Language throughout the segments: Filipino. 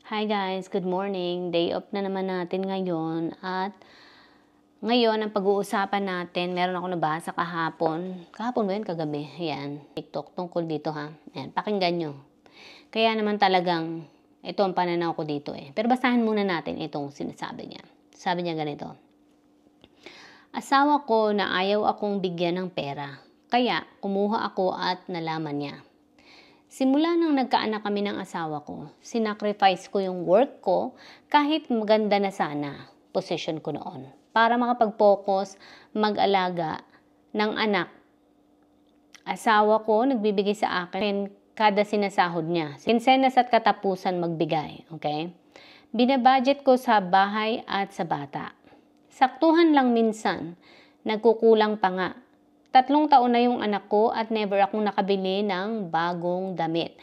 Hi guys, good morning. Day off na naman natin ngayon at ngayon ang pag-uusapan natin, meron ako nabasa kahapon. Kahapon ba yun? Kagabi. Ayan, TikTok tungkol dito ha. Ayan, pakinggan nyo. Kaya naman talagang ito ang pananaw ko dito eh. Pero basahin muna natin itong sinasabi niya. Sabi niya ganito. Asawa ko na ayaw akong bigyan ng pera. Kaya kumuha ako at nalaman niya. Simula nang nagkaanak kami ng asawa ko, sinacrifice ko yung work ko kahit maganda na sana position ko noon para makapag-focus, mag-alaga ng anak. Asawa ko nagbibigay sa akin kada sinasahod niya. Sinsenas at katapusan magbigay, okay? Binabudget ko sa bahay at sa bata. Saktuhan lang minsan, nagkukulang pa nga. 3 taon na yung anak ko at never akong nakabili ng bagong damit.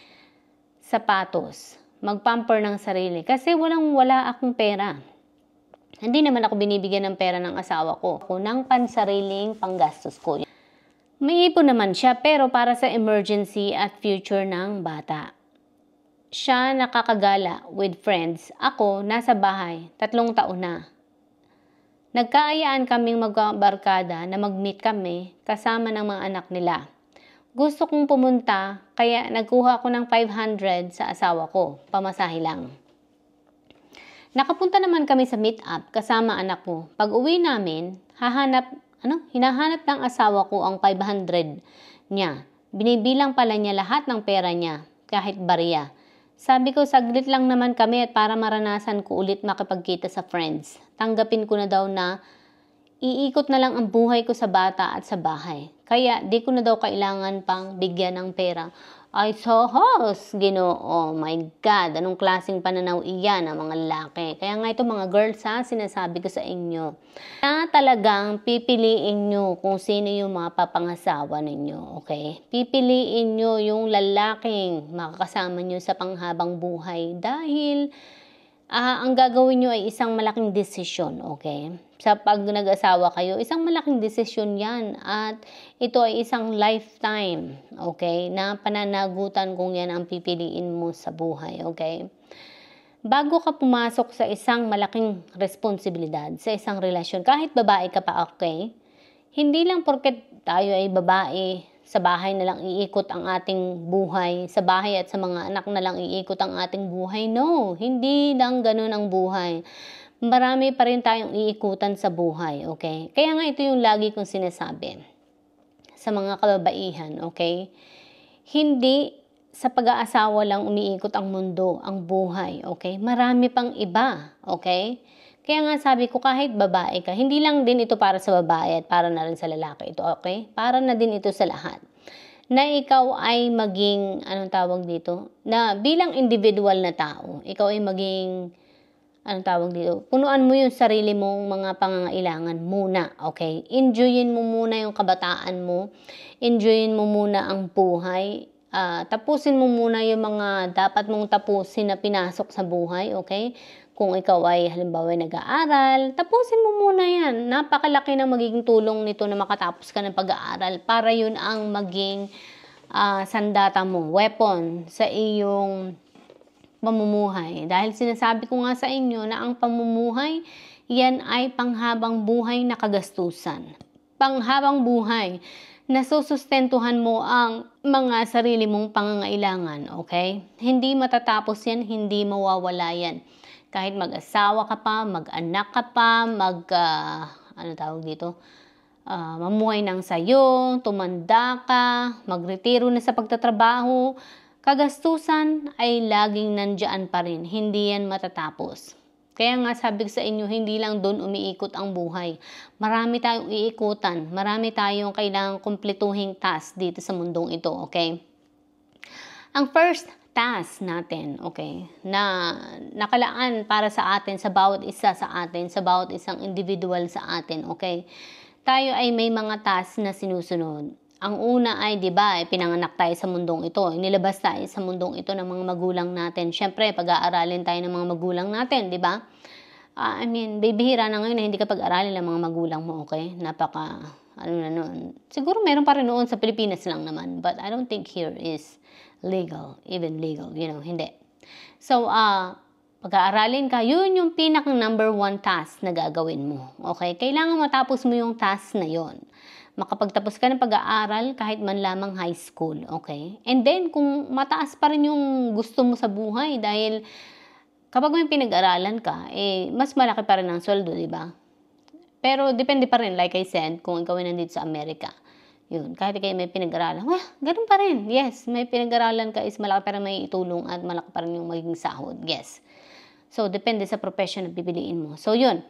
Sapatos. Magpamper ng sarili. Kasi wala akong pera. Hindi naman ako binibigyan ng pera ng asawa ko. Ako ng pansariling panggastos ko. May ipon naman siya pero para sa emergency at future ng bata. Siya nakakagala with friends. Ako nasa bahay. 3 taon na. Nagkaayaan kaming magbarkada na mag-meet kami kasama ng mga anak nila. Gusto kong pumunta kaya nagkuha ko ng 500 sa asawa ko, pamasahe lang. Nakapunta naman kami sa meet-up kasama anak ko. Pag uwi namin, hinahanap ng asawa ko ang 500 niya. Binibilang pala niya lahat ng pera niya, kahit barya. Sabi ko, saglit lang naman kami at para maranasan ko ulit makipagkita sa friends. Tanggapin ko na daw na iikot na lang ang buhay ko sa bata at sa bahay. Kaya di ko na daw kailangan pang bigyan ng pera. Ay, sohos, Ginoo. Oh my God, anong klaseng pananaw iyan ng mga lalaki. Kaya nga ito mga girls ha, sinasabi ko sa inyo na talagang pipiliin nyo kung sino yung mga papangasawa ninyo, okay? Pipiliin nyo yung lalaking makakasama nyo sa panghabang buhay dahil ang gagawin nyo ay isang malaking desisyon, okay? Sa pag nag-asawa kayo, isang malaking desisyon yan at ito ay isang lifetime, okay? Na pananagutan kung yan ang pipiliin mo sa buhay, okay? Bago ka pumasok sa isang malaking responsibilidad, sa isang relasyon, kahit babae ka pa, okay? Hindi lang porket tayo ay babae, sa bahay na lang iikot ang ating buhay, sa bahay at sa mga anak na lang iikot ang ating buhay. No, hindi lang ganun ang buhay. Marami pa rin tayong iikutan sa buhay, okay? Kaya nga ito yung lagi kong sinasabi sa mga kababaihan, okay? Hindi sa pag-aasawa lang umiikot ang mundo, ang buhay, okay? Marami pang iba, okay? Kaya nga sabi ko kahit babae ka, hindi lang din ito para sa babae at para na rin sa lalaki ito, okay? Para na din ito sa lahat. Na ikaw ay maging, anong tawag dito? Na bilang individual na tao, ikaw ay maging, anong tawag dito? Punuan mo yung sarili mong mga pangangailangan muna, okay? Enjoyin mo muna yung kabataan mo. Enjoyin mo muna ang buhay. Tapusin mo muna yung mga dapat mong tapusin na pinasok sa buhay, okay? Kung ikaw ay halimbawa nag-aaral, tapusin mo muna yan. Napakalaki ng magiging tulong nito na makatapos ka ng pag-aaral para yun ang maging sandata mo, weapon sa iyong pamumuhay. Dahil sinasabi ko nga sa inyo na ang pamumuhay, yan ay panghabang buhay na kagastusan. Panghabang buhay na susustentuhan mo ang mga sarili mong pangangailangan, okay? Hindi matatapos yan, hindi mawawala yan. Kahit mag-asawa ka pa, mag-anak ka pa, mamuhay ng sayo, tumanda ka, magretiro na sa pagtatrabaho, kagastusan ay laging nandiyan pa rin. Hindi yan matatapos. Kaya nga sabi ko sa inyo, hindi lang doon umiikot ang buhay. Marami tayong iikutan. Marami tayong kailangang kumpletuhing task dito sa mundong ito, okay? Ang first task natin, okay, na nakalaan para sa atin, sa bawat isa sa atin, sa bawat isang individual sa atin, okay? Tayo ay may mga task na sinusunod. Ang una ay, di ba, pinanganak tayo sa mundong ito. Inilabas tayo sa mundong ito ng mga magulang natin. Siyempre, pag-aaralin tayo ng mga magulang natin, di ba? Bibihira na ngayon na hindi ka pag-aralin ng mga magulang mo, okay? Siguro meron pa rin noon sa Pilipinas lang naman. But I don't think here is legal, even legal, hindi. So, pag-aaralin ka, yun yung pinakang number 1 task na gagawin mo. Okay? Kailangan matapos mo yung task na yon. Makapagtapos ka ng pag-aaral kahit man lamang high school. Okay? And then, kung mataas pa rin yung gusto mo sa buhay dahil kapag may pinag-aralan ka, mas malaki pa rin ang sweldo, di ba? Pero depende pa rin, like I said, kung ikaw ay nandito sa Amerika. Yun, kahit kayo may pinag-aralan, ganun pa rin. Yes, may pinag-aralan ka is malaki pa rin may itulong at malaki pa rin yung magiging sahod. Yes. So, depende sa profession na pipiliin mo. So, yun.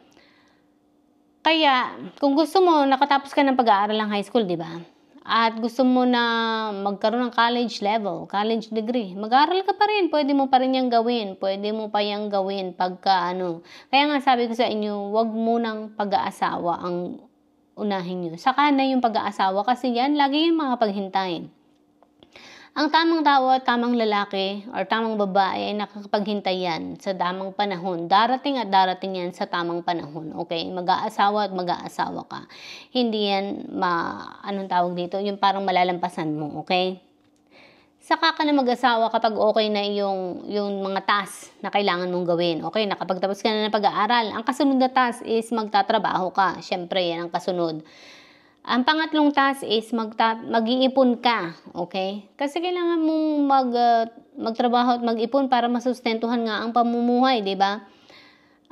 Kaya, kung gusto mo, nakatapos ka ng pag-aaral ng high school, di ba? At gusto mo na magkaroon ng college level, college degree, mag-aaral ka pa rin. Pwede mo pa rin yung gawin. Pwede mo pa yung gawin pagka ano. Kaya nga sabi ko sa inyo, wag mo nang pag-aasawa ang unahin nyo. Saka na yung pag-aasawa kasi yan, lagi yung makapaghintayin. Ang tamang tao at tamang lalaki or tamang babae ay nakakapaghintay yan sa tamang panahon. Darating at darating yan sa tamang panahon. Okay? Mag-aasawa at mag-aasawa ka. Hindi yan anong tawag dito? Yung parang malalampasan mo. Okay? Saka ka na mag-asawa kapag okay na yung mga task na kailangan mong gawin. Okay? Nakapagtapos ka na ng pag-aaral. Ang kasunod na task is magtatrabaho ka. Siyempre, yan ang kasunod. Ang pangatlong task is mag-iipon ka, okay? Kasi kailangan mong magtrabaho at mag-ipon para masustentuhan nga ang pamumuhay, di ba?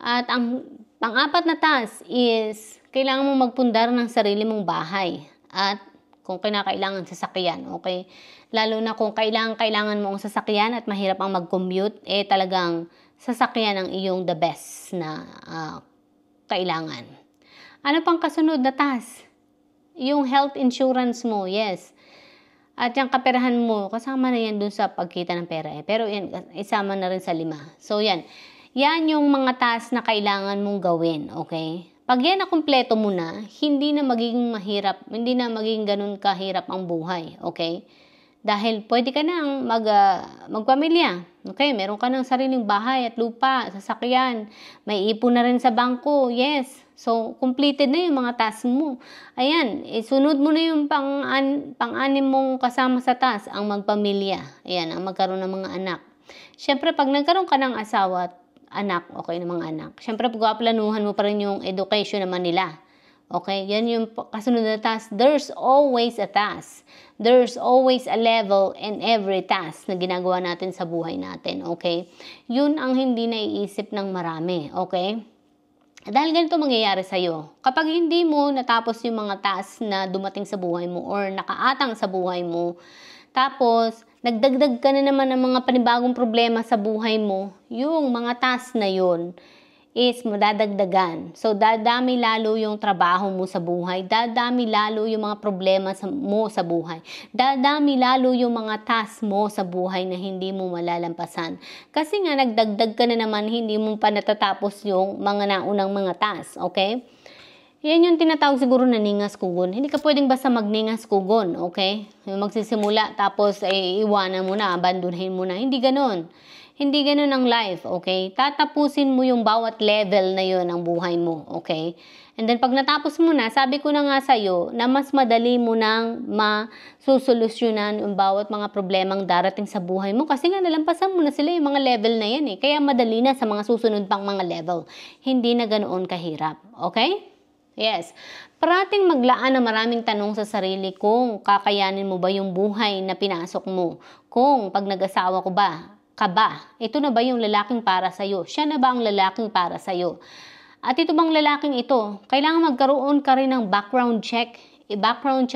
At ang pang-apat na task is kailangan mong magpundar ng sarili mong bahay at kung kinakailangan sasakyan, okay? Lalo na kung kailangan mo ang sasakyan at mahirap ang mag-commute, talagang sasakyan ang iyong the best na kailangan. Ano pang kasunod na task? Yung health insurance mo, yes. At yung kaperahan mo, kasama na yan dun sa pagkita ng pera. Pero yan, isama na rin sa 5. So yan. Yan yung mga task na kailangan mong gawin, okay? Pag yan na kumpleto mo na, hindi na magiging mahirap, hindi na magiging ganun kahirap ang buhay, okay? Dahil pwede ka nang magpamilya. Okay, meron ka ng sariling bahay at lupa, sasakyan. May ipon na rin sa bangko. Yes. So, completed na yung mga task mo. Ayan, sunod mo na yung pang-anim mong kasama sa task, ang magpamilya. Ayan, ang magkaroon ng mga anak. Siyempre, pag nagkaroon ka ng asawa at anak, okay na mga anak. Siyempre, pag-aplanuhan mo pa rin yung education naman nila. Okay, yan yung kasunod na task. There's always a task. There's always a level in every task na ginagawa natin sa buhay natin. Okay, yun ang hindi naiisip ng marami. Okay, dahil ganito mangyayari sa'yo. Kapag hindi mo natapos yung mga task na dumating sa buhay mo or nakaatang sa buhay mo, tapos nagdagdag ka na naman ng mga panibagong problema sa buhay mo, yung mga task na yun is madadagdagan. So, dadami lalo yung trabaho mo sa buhay. Dadami lalo yung mga problema mo sa buhay. Dadami lalo yung mga task mo sa buhay na hindi mo malalampasan. Kasi nga, nagdagdag ka na naman, hindi mo pa natatapos yung mga naunang mga task. Okay? Yan yung tinatawag siguro na ningas kugon. Hindi ka pwedeng basta magningas kugon. Okay? Yung magsisimula, tapos iwanan mo na, abandonin mo na. Hindi ganon. Hindi ganun ang life, okay? Tatapusin mo yung bawat level na yun ng buhay mo, okay? And then, pag natapos mo na, sabi ko na nga sa'yo, na mas madali mo nang masusolusyonan yung bawat mga problemang darating sa buhay mo. Kasi nga, nalampasan mo na sila yung mga level na yan, eh. Kaya madali na sa mga susunod pang mga level. Hindi na ganoon kahirap, okay? Yes. Parating maglaan ng maraming tanong sa sarili kung kakayanin mo ba yung buhay na pinasok mo. Kung pag nag-asawa ko ba, ito na ba yung lalaking para sa'yo? Siya na ba ang lalaking para sa'yo? At ito bang lalaking ito? Kailangan magkaroon ka rin ng background check. I-background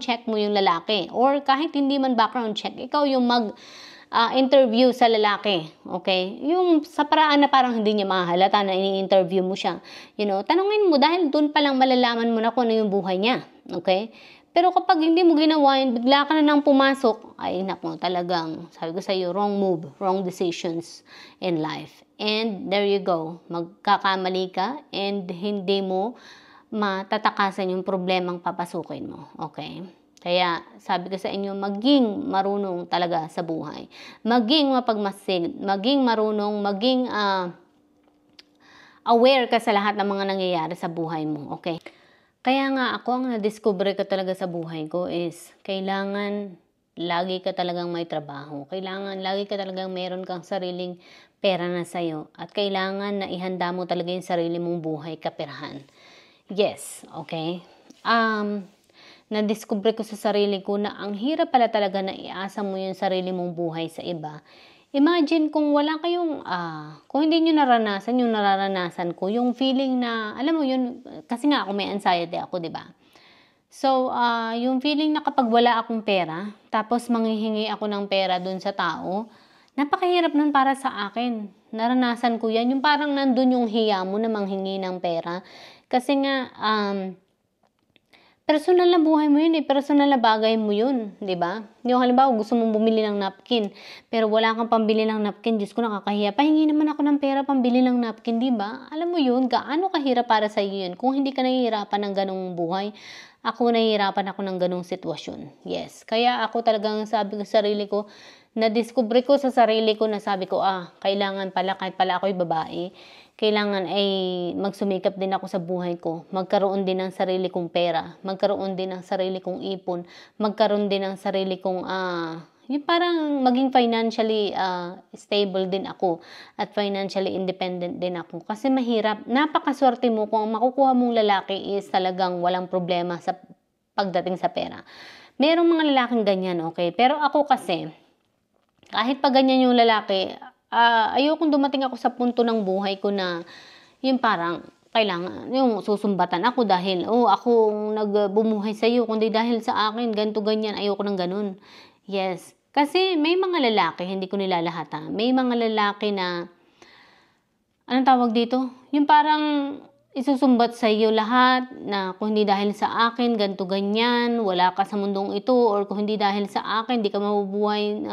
check mo yung lalaki. Or kahit hindi man background check, ikaw yung interview sa lalaki. Okay? Yung sa paraan na parang hindi niya mahalata na ini-interview mo siya. You know, tanungin mo dahil doon pa lang malalaman mo na kung ano yung buhay niya. Okay? Pero kapag hindi mo ginawa yun, bigla ka na nang pumasok, ay naku, talagang, sabi ko sa iyo, wrong move, wrong decisions in life. And there you go, magkakamali ka and hindi mo matatakasan yung problemang papasukin mo. Okay? Kaya sabi ko sa inyo, maging marunong talaga sa buhay. Maging mapagmasid, maging marunong, maging aware ka sa lahat ng mga nangyayari sa buhay mo. Okay? Kaya nga ako, ang na-discover ko talaga sa buhay ko is kailangan lagi ka talagang may trabaho. Kailangan lagi ka talagang meron kang sariling pera na sa'yo. At kailangan na ihanda mo talaga yung sarili mong buhay kaperahan. Yes, okay? Nadiskubre ko sa sarili ko na ang hirap pala talaga na iasa mo yung sarili mong buhay sa iba. Imagine kung wala kayong, kung hindi nyo naranasan yung nararanasan ko, yung feeling na, alam mo yun, kasi nga ako may anxiety ako, di ba? So, yung feeling na kapag wala akong pera, tapos manghihingi ako ng pera dun sa tao, napakahirap nun para sa akin. Naranasan ko yan. Yung parang nandun yung hiya mo na manghingi ng pera. Kasi nga, personal na buhay mo yun personal na bagay mo yun, di ba? Yung halimbawa, gusto mong bumili ng napkin, pero wala kang pambili ng napkin, Diyos ko nakakahiya, pahingi naman ako ng pera pambili ng napkin, di ba? Alam mo yun, gaano kahirap para sa iyo yun, kung hindi ka nahihirapan ng ganong buhay. Ako nahihirapan ako ng ganong sitwasyon. Yes, kaya ako talagang sabi ko sa sarili ko, nadiskubre ko sa sarili ko na sabi ko, kailangan pala, kahit pala ako'y babae, kailangan ay magsumikap din ako sa buhay ko. Magkaroon din ng sarili kong pera. Magkaroon din ng sarili kong ipon. Magkaroon din ng sarili kong, yung parang maging financially stable din ako. At financially independent din ako. Kasi mahirap. Napakaswerte mo kung ang makukuha mong lalaki is talagang walang problema sa pagdating sa pera. Merong mga lalaking ganyan, okay? Pero ako kasi, kahit pa ganyan yung lalaki, ayokong dumating ako sa punto ng buhay ko na yung parang kailangan, yung susumbatan ako dahil, ako nagbumuhay sa iyo, kundi dahil sa akin, ganito ganyan, ayoko ng ganun. Yes. Kasi may mga lalaki, hindi ko nilalahat may mga lalaki na, anong tawag dito? Yung parang isusumbat sa iyo lahat na kung hindi dahil sa akin, ganito ganyan, wala ka sa mundong ito, or kung hindi dahil sa akin, di ka mabubuhay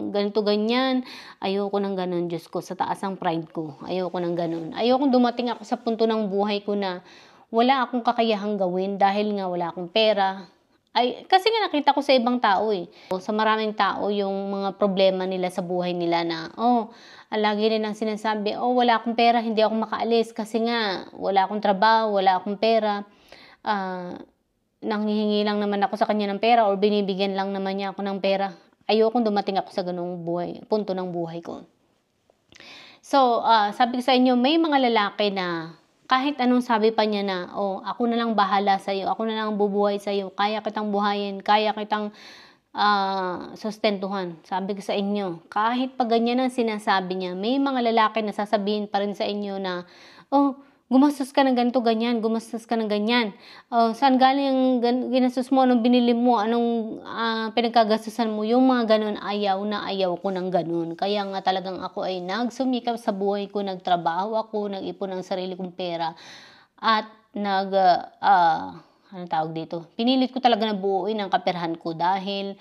ganito ganyan. Ayoko ng ganun, Diyos ko, sa taas ang pride ko. Ayoko ng ganun. Ayoko dumating ako sa punto ng buhay ko na wala akong kakayahang gawin dahil nga wala akong pera. Kasi nga nakita ko sa ibang tao Sa maraming tao, yung mga problema nila sa buhay nila na, lagi rin ang sinasabi, wala akong pera, hindi ako makaalis kasi nga wala akong trabaho, wala akong pera. Nanghihingi lang naman ako sa kanya ng pera or binibigyan lang naman niya ako ng pera. Ayokong dumating ako sa ganung punto ng buhay ko. So, sabi ko sa inyo, may mga lalaki na kahit anong sabi pa niya na, ako na lang bahala sa iyo, ako na lang bubuhay sa iyo, kaya kitang buhayin, kaya kitang sustentuhan. Sabi ko sa inyo, kahit pa ganyan ang sinasabi niya, may mga lalaki na sasabihin pa rin sa inyo na, gumastos ka ng ganito, ganyan, gumastos ka ng ganyan. Saan galing ang ginastos mo, anong binili mo, anong pinagkagastusan mo, yung mga ganun, ayaw ko ng ganun. Kaya nga talagang ako ay nagsumikap sa buhay ko, nagtrabaho ako, nag-ipon ng sarili kong pera, at anong tawag dito? Pinilit ko talaga na buuin ang kaperahan ko dahil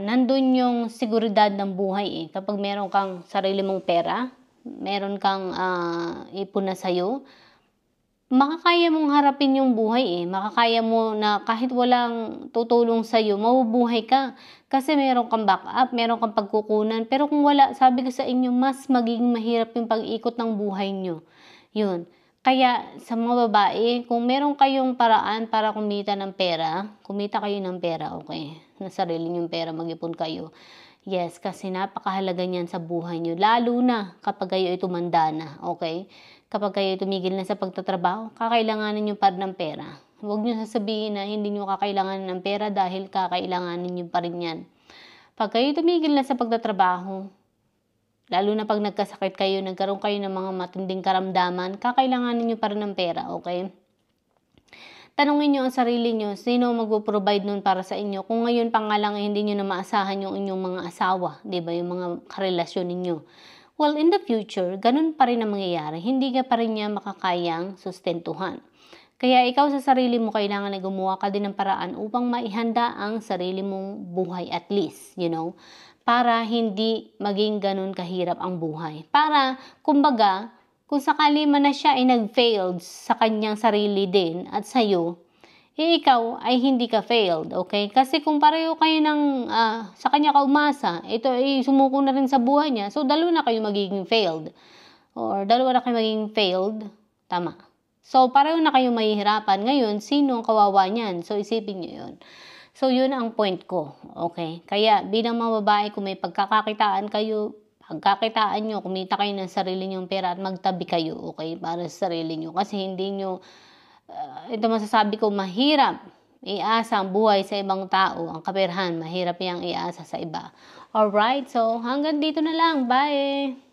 nandun yung seguridad ng buhay Kapag meron kang sarili mong pera, meron kang ipon na sa'yo, makakaya mong harapin yung buhay Makakaya mo na kahit walang tutulong sa'yo, mabubuhay ka. Kasi meron kang backup, meron kang pagkukunan. Pero kung wala, sabi ko sa inyo, mas magiging mahirap yung pag-ikot ng buhay nyo. Yun. Kaya sa mga babae, kung meron kayong paraan para kumita ng pera, kumita kayo ng pera, okay? Na sarili nyong pera, mag-ipon kayo. Yes, kasi napakahalaga niyan sa buhay nyo. Lalo na kapag kayo ay tumanda na, okay? Kapag kayo tumigil na sa pagtatrabaho, kakailanganin nyo pa rin ng pera. Huwag nyo sasabihin na hindi nyo kakailanganin ng pera dahil kakailanganin nyo pa rin yan. Pag kayo tumigil na sa pagtatrabaho, lalo na pag nagkasakit kayo, nagkaroon kayo ng mga matinding karamdaman, kakailanganin nyo pa rin ng pera, okay? Tanungin nyo ang sarili nyo, sino mag-provide nun para sa inyo? Kung ngayon pa nga lang hindi nyo na maasahan yung inyong mga asawa, di ba? Yung mga karelasyon ninyo. Well, in the future, ganun pa rin ang mangyayari. Hindi ka pa rin niya makakayang sustentuhan. Kaya ikaw sa sarili mo, kailangan na gumawa ka din ng paraan upang maihanda ang sarili mong buhay at least, para hindi maging ganun kahirap ang buhay. Para, kumbaga, kung sakali man na siya ay nag-failed sa kanyang sarili din at sa'yo, ikaw ay hindi ka failed, okay? Kasi kung pareho kayo sa kanya ka umasa, ito ay sumuko na rin sa buhay niya, so dalawa na kayo magiging failed. Or dalawa na kayo magiging failed, tama. So, pareho na kayo mahihirapan. Ngayon, sino ang kawawa niyan? So, isipin niyo yun. So, yun ang point ko, okay? Kaya bilang mga babae, kung may pagkakakitaan kayo, pagkakitaan nyo, kumita kayo ng sarili nyong pera at magtabi kayo, okay? Para sa sarili nyo. Kasi hindi nyo, ito masasabi ko, mahirap iasa ang buhay sa ibang tao. Ang kaperahan, mahirap yang iasa sa iba. Alright, so hanggang dito na lang. Bye!